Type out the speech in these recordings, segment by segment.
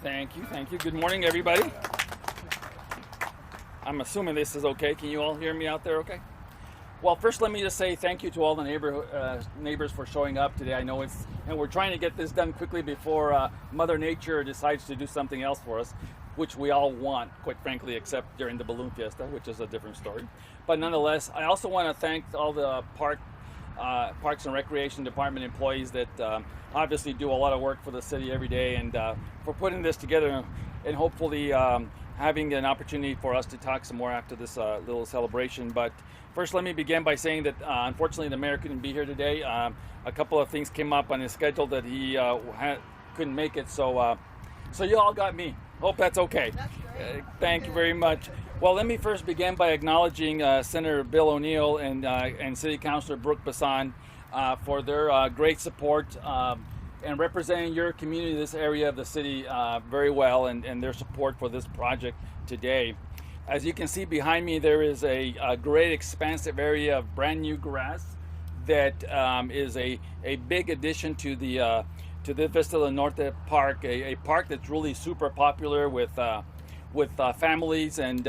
Thank you, thank you. Good morning, everybody. I'm assuming this is okay. Can you all hear me out there okay? Well, first let me just say thank you to all the neighbors for showing up today. I know and we're trying to get this done quickly before Mother Nature decides to do something else for us, which we all want, quite frankly, except during the balloon fiesta, which is a different story. But nonetheless, I also want to thank all the Parks and Recreation Department employees that obviously do a lot of work for the city every day, and for putting this together, and hopefully having an opportunity for us to talk some more after this little celebration. But first, let me begin by saying that unfortunately the mayor couldn't be here today. A couple of things came up on his schedule that he couldn't make it, so you all got me. Hope that's okay. That's great. Thank you very much. Well, let me first begin by acknowledging Senator Bill O'Neill and City Councilor Brooke Bassan for their great support and representing your community, this area of the city, very well, and their support for this project today. As you can see behind me, there is a great expansive area of brand new grass that is a big addition to the Vista Del Norte Park, a park that's really super popular with families and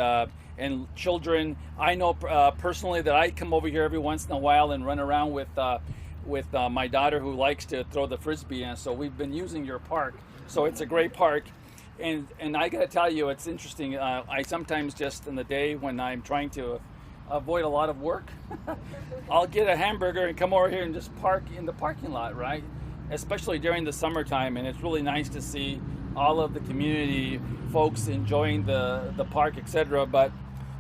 children. I know personally that I come over here every once in a while and run around with my daughter who likes to throw the frisbee, and so we've been using your park. So it's a great park, and I gotta tell you, it's interesting. I sometimes just in the day when I'm trying to avoid a lot of work, I'll get a hamburger and come over here and just park in the parking lot, right? Especially during the summertime, and it's really nice to see all of the community folks enjoying the park, etc. But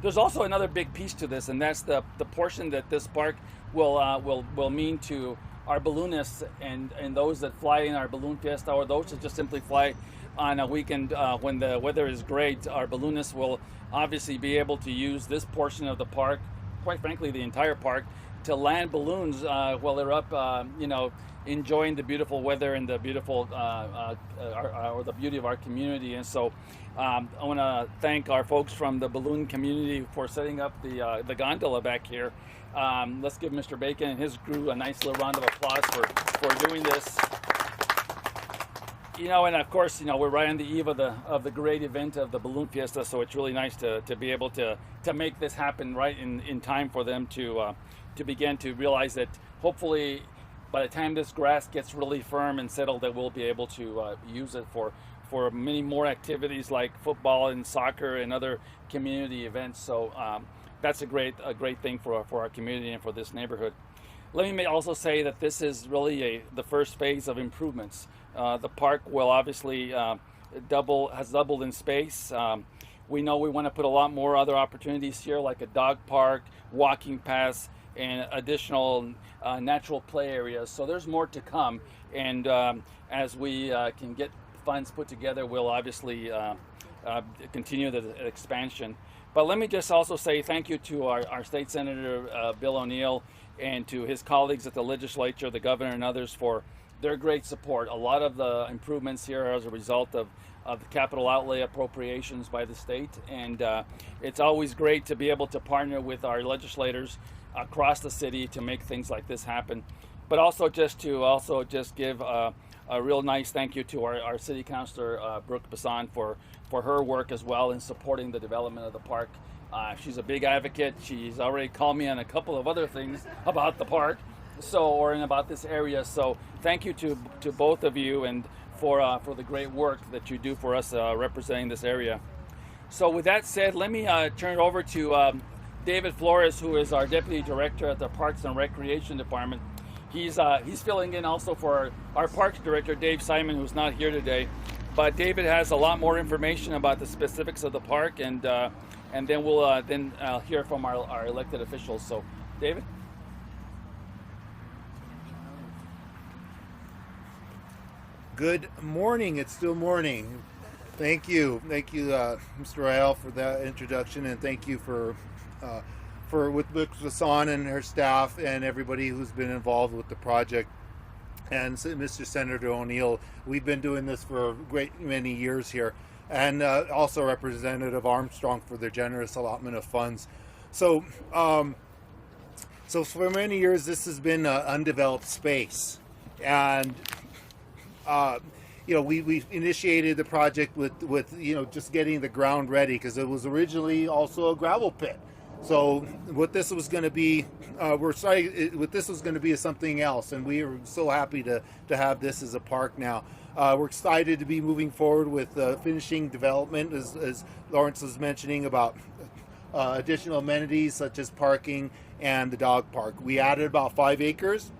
there's also another big piece to this, and that's the portion that this park will mean to our balloonists and those that fly in our balloon fiesta, or those that just simply fly on a weekend when the weather is great. Our balloonists will obviously be able to use this portion of the park, quite frankly the entire park, to land balloons while they're up, enjoying the beautiful weather and the beautiful or the beauty of our community. And so I want to thank our folks from the balloon community for setting up the gondola back here. Let's give Mr. Bacon and his crew a nice little round of applause for doing this. And of course, we're right on the eve of the great event of the balloon fiesta, so it's really nice to be able to make this happen right in time for them to begin to realize that hopefully by the time this grass gets really firm and settled, that we'll be able to use it for many more activities like football and soccer and other community events. So that's a great thing for our community and for this neighborhood. Let me also say that this is really the first phase of improvements. The park will obviously has doubled in space. We know we want to put a lot more other opportunities here, like a dog park, walking paths, and additional natural play areas. So there's more to come, and as we can get funds put together, we'll obviously continue the expansion. But let me just also say thank you to our state senator, Bill O'Neill, and to his colleagues at the legislature, the governor and others, for their great support. A lot of the improvements here are as a result of the capital outlay appropriations by the state, and it's always great to be able to partner with our legislators across the city to make things like this happen. But also just give a real nice thank you to our city councilor Brooke Bassan for her work as well in supporting the development of the park. She's a big advocate. She's already called me on a couple of other things about the park, about this area. So thank you to both of you, and for the great work that you do for us representing this area. So with that said, let me turn it over to David Flores, who is our Deputy Director at the Parks and Recreation Department. He's filling in also for our Parks Director, Dave Simon, who's not here today. But David has a lot more information about the specifics of the park, and then we'll hear from our elected officials. So, David? Good morning. It's still morning. Thank you, Mr. Rael, for that introduction, and thank you for with Bassan and her staff and everybody who's been involved with the project. And Mr. Senator O'Neill, we've been doing this for a great many years here, and also Representative Armstrong for their generous allotment of funds. So for many years, this has been an undeveloped space, and we initiated the project with just getting the ground ready, because it was originally also a gravel pit. So what this was going to be, what this was going to be is something else, and we are so happy to have this as a park now. We're excited to be moving forward with finishing development, as Lawrence was mentioning, about additional amenities such as parking and the dog park. We added about 5 acres,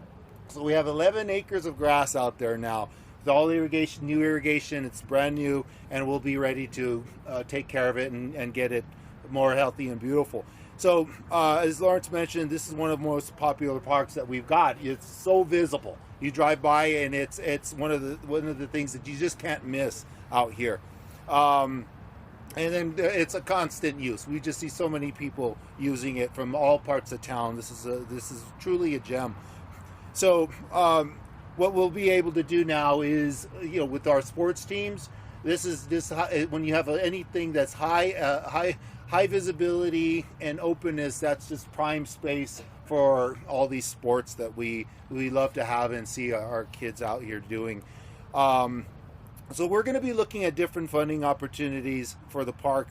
so we have 11 acres of grass out there now. With all irrigation, new irrigation, it's brand new, and we'll be ready to take care of it and get it more healthy and beautiful. So, as Lawrence mentioned, this is one of the most popular parks that we've got. It's so visible. You drive by, and it's one of the things that you just can't miss out here. And then it's a constant use. We just see so many people using it from all parts of town. This is truly a gem. So, what we'll be able to do now is, with our sports teams, when you have anything that's high visibility and openness, that's just prime space for all these sports that we love to have and see our kids out here doing. So we're going to be looking at different funding opportunities for the park,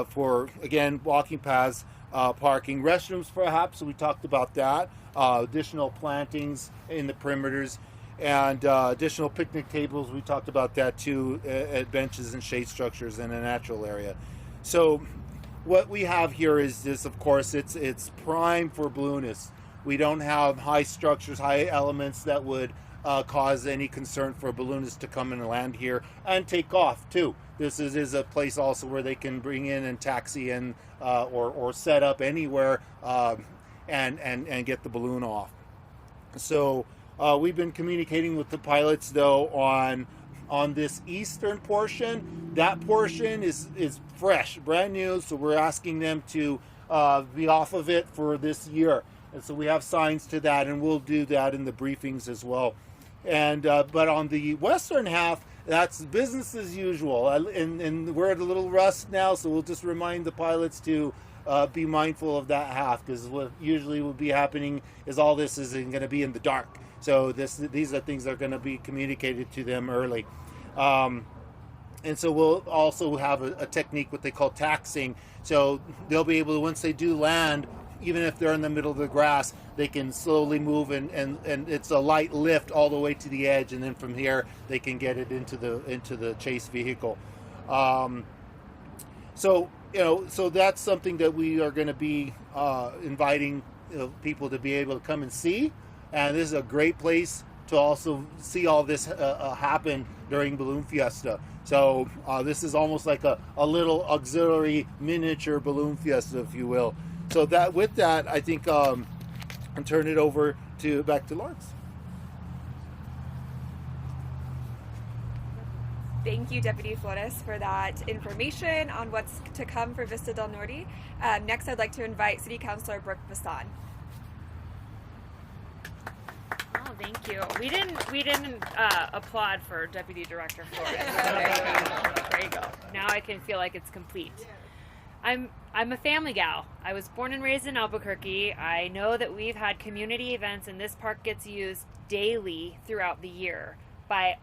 for, again, walking paths, parking, restrooms perhaps, so we talked about that, additional plantings in the perimeters, and additional picnic tables. We talked about that too, at benches and shade structures in a natural area. So what we have here is this, of course, it's prime for balloonists. We don't have high structures, high elements that would cause any concern for balloonists to come and land here and take off too. This is a place also where they can bring in and taxi in or set up anywhere and get the balloon off. So we've been communicating with the pilots though on this eastern portion. That portion is fresh, brand new, so we're asking them to be off of it for this year. And so we have signs to that, and we'll do that in the briefings as well. And but on the western half, that's business as usual. And we're at a little rust now, so we'll just remind the pilots to be mindful of that half, because what usually will be happening is all this is going to be in the dark. So these are things that are going to be communicated to them early. And so we'll also have a technique, what they call taxing. So they'll be able to, once they do land, even if they're in the middle of the grass, they can slowly move and it's a light lift all the way to the edge, and then from here they can get it into the chase vehicle. So that's something that we are going to be inviting people to be able to come and see. And this is a great place to also see all this happen during Balloon Fiesta. So this is almost like a little auxiliary miniature Balloon Fiesta, if you will. So with that, I think I'll turn it over back to Lawrence. Thank you, Deputy Flores, for that information on what's to come for Vista Del Norte. Next, I'd like to invite City Councilor Brooke Bassan. Oh, thank you. We didn't applaud for Deputy Director Flores. There you go. Now I can feel like it's complete. I'm a family gal. I was born and raised in Albuquerque. I know that we've had community events, and this park gets used daily throughout the year by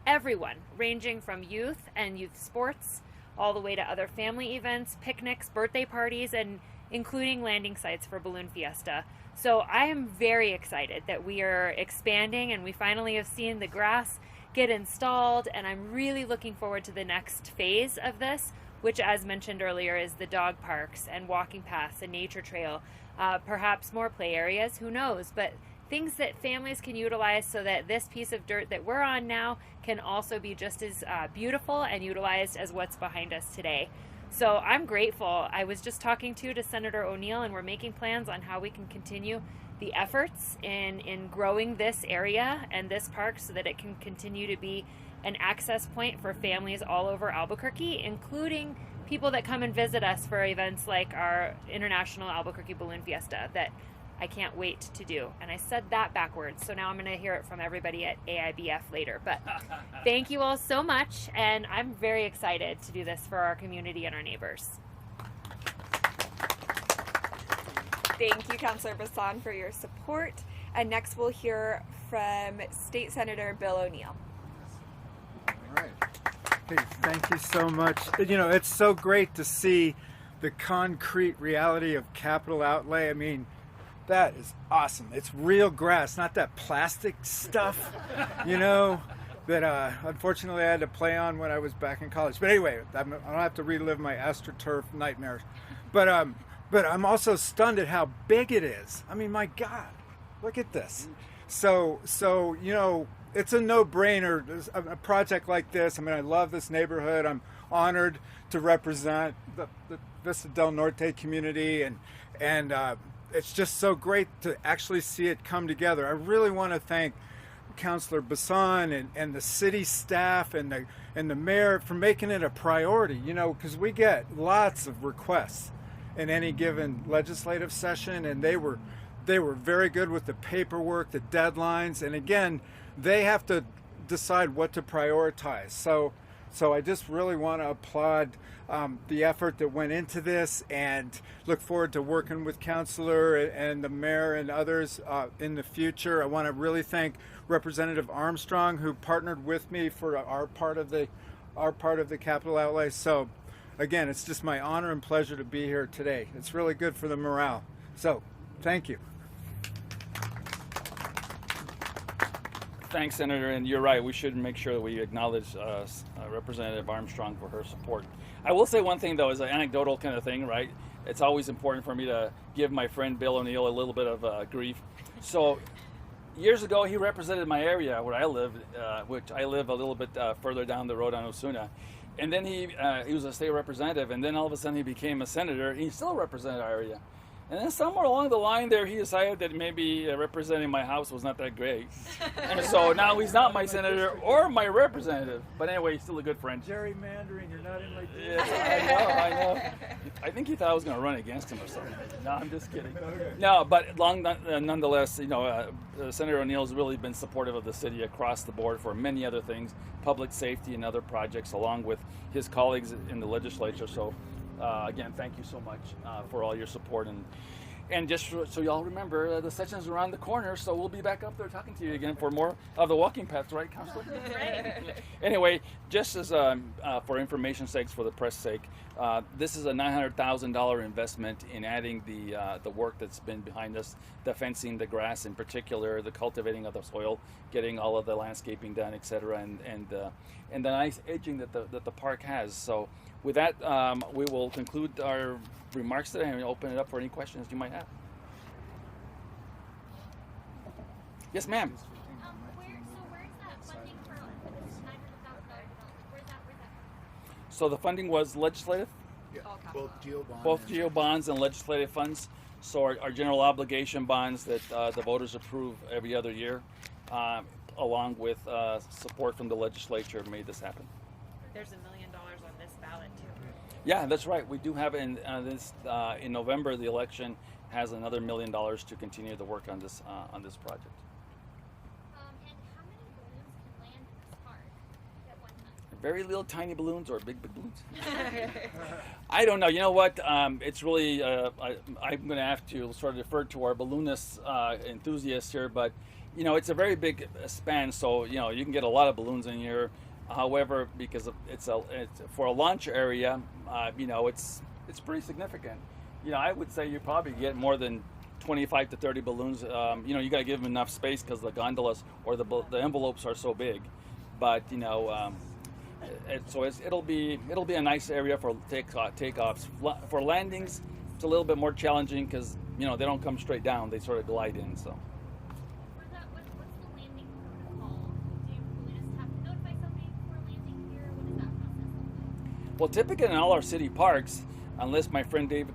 everyone, ranging from youth and youth sports all the way to other family events, picnics, birthday parties, and including landing sites for Balloon Fiesta. So I am very excited that we are expanding and we finally have seen the grass get installed, and I'm really looking forward to the next phase of this, which, as mentioned earlier, is the dog parks and walking paths, a nature trail, perhaps more play areas, who knows, but things that families can utilize so that this piece of dirt that we're on now can also be just as beautiful and utilized as what's behind us today. So I'm grateful. I was just talking to Senator O'Neill, and we're making plans on how we can continue the efforts in growing this area and this park so that it can continue to be an access point for families all over Albuquerque, including people that come and visit us for events like our International Albuquerque Balloon Fiesta that I can't wait to do. And I said that backwards, so now I'm going to hear it from everybody at AIBF later. But thank you all so much, and I'm very excited to do this for our community and our neighbors. Thank you, Councilor Bassan, for your support. And next we'll hear from State Senator Bill O'Neill. Hey, thank you so much. You know, it's so great to see the concrete reality of capital outlay. I mean, that is awesome. It's real grass, not that plastic stuff, you know, that unfortunately I had to play on when I was back in college. But anyway, I don't have to relive my AstroTurf nightmares. But I'm also stunned at how big it is. I mean, my God, look at this. So you know, it's a no-brainer. A project like this. I mean, I love this neighborhood. I'm honored to represent the Vista Del Norte community, and it's just so great to actually see it come together. I really want to thank Councilor Bassan and the city staff and the mayor for making it a priority. You know, because we get lots of requests in any given legislative session, and they were very good with the paperwork, the deadlines, and again, they have to decide what to prioritize. So I just really want to applaud the effort that went into this, and look forward to working with Councilor and the mayor and others in the future. I want to really thank Representative Armstrong, who partnered with me for our part of the capital outlay. So again, it's just my honor and pleasure to be here today. It's really good for the morale. So thank you. Thanks, Senator, and you're right. We should make sure that we acknowledge Representative Armstrong for her support. I will say one thing, though, is an anecdotal kind of thing, right? It's always important for me to give my friend Bill O'Neill a little bit of grief. So years ago, he represented my area where I live, which I live a little bit further down the road on Osuna. And then he was a state representative, and then all of a sudden he became a senator. He still represented our area. And then somewhere along the line there, he decided that maybe representing my house was not that great. And so now he's not my senator or my representative. But anyway, he's still a good friend. Gerrymandering, you're not in my district. Yes, I know. I think he thought I was going to run against him or something. No, I'm just kidding. No, but nonetheless, you know, Senator O'Neill's really been supportive of the city across the board for many other things, public safety and other projects, along with his colleagues in the legislature. So again, thank you so much for all your support, and just so y'all remember, the session's around the corner, so we'll be back up there talking to you again for more of the walking paths, right, Councilor? Right. Anyway, just as for information's sake, for the press sake, this is a $900,000 investment in adding the work that's been behind us, the fencing, the grass in particular, the cultivating of the soil, getting all of the landscaping done, etc., and the nice edging that the park has. So with that, we will conclude our remarks today and open it up for any questions you might have. Yes, ma'am. Where's that funding for this $900,000 development? Where's that So the funding was legislative, Yeah, both GO bonds. both GO bonds and legislative funds. So our general obligation bonds that the voters approve every other year, along with support from the legislature, made this happen. There's $1 million on this ballot too. Yeah, that's right. We do have in November, the election has another $1 million to continue the work on this project. And how many balloons can land in this park at one time? Very little tiny balloons or big balloons? I don't know. You know what? It's really, I'm going to have to sort of defer to our balloonist enthusiasts here, but, you know, it's a very big span, so, you know, you can get a lot of balloons in here. However, because it's for a launch area, you know, it's pretty significant. You know, I would say you probably get more than 25 to 30 balloons. You know, you got to give them enough space because the gondolas or the envelopes are so big. But you know, it'll be a nice area for takeoffs. For landings, it's a little bit more challenging because you know they don't come straight down; they sort of glide in. So. What's the landing protocol? Do you just have to notify somebody before landing here? What does that process look like? Well, typically in all our city parks, unless my friend Dave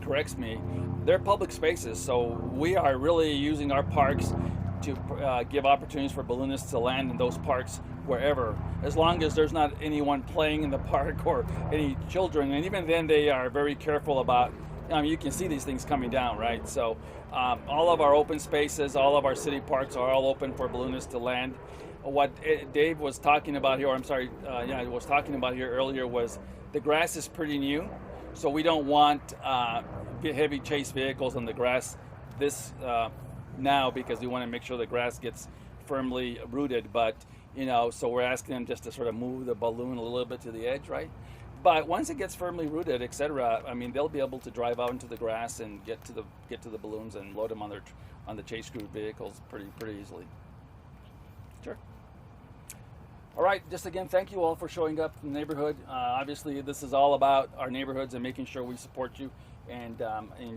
corrects me, they're public spaces. So we are really using our parks to give opportunities for balloonists to land in those parks wherever, as long as there's not anyone playing in the park or any children. And even then, they are very careful about. I mean, you can see these things coming down, right? So all of our open spaces, all of our city parks are all open for balloonists to land. What Dave was talking about here, or I'm sorry, I was talking about here earlier was the grass is pretty new, so we don't want heavy chase vehicles on the grass now because we want to make sure the grass gets firmly rooted. But you know, so we're asking them just to sort of move the balloon a little bit to the edge, right? But once it gets firmly rooted, etc., I mean, they'll be able to drive out into the grass and get to the balloons and load them on the chase crew vehicles pretty easily. Sure. All right, just again, thank you all for showing up in the neighborhood. Obviously, this is all about our neighborhoods and making sure we support you. And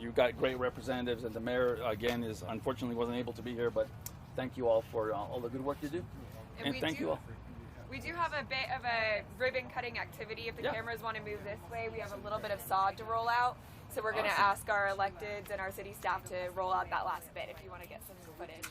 you've got great representatives, and the mayor, again, unfortunately wasn't able to be here, but thank you all for all the good work you do. And thank you all. We do have a bit of a ribbon cutting activity. If the cameras want to move this way, we have a little bit of sod to roll out. So we're going to ask our electeds and our city staff to roll out that last bit if you want to get some footage.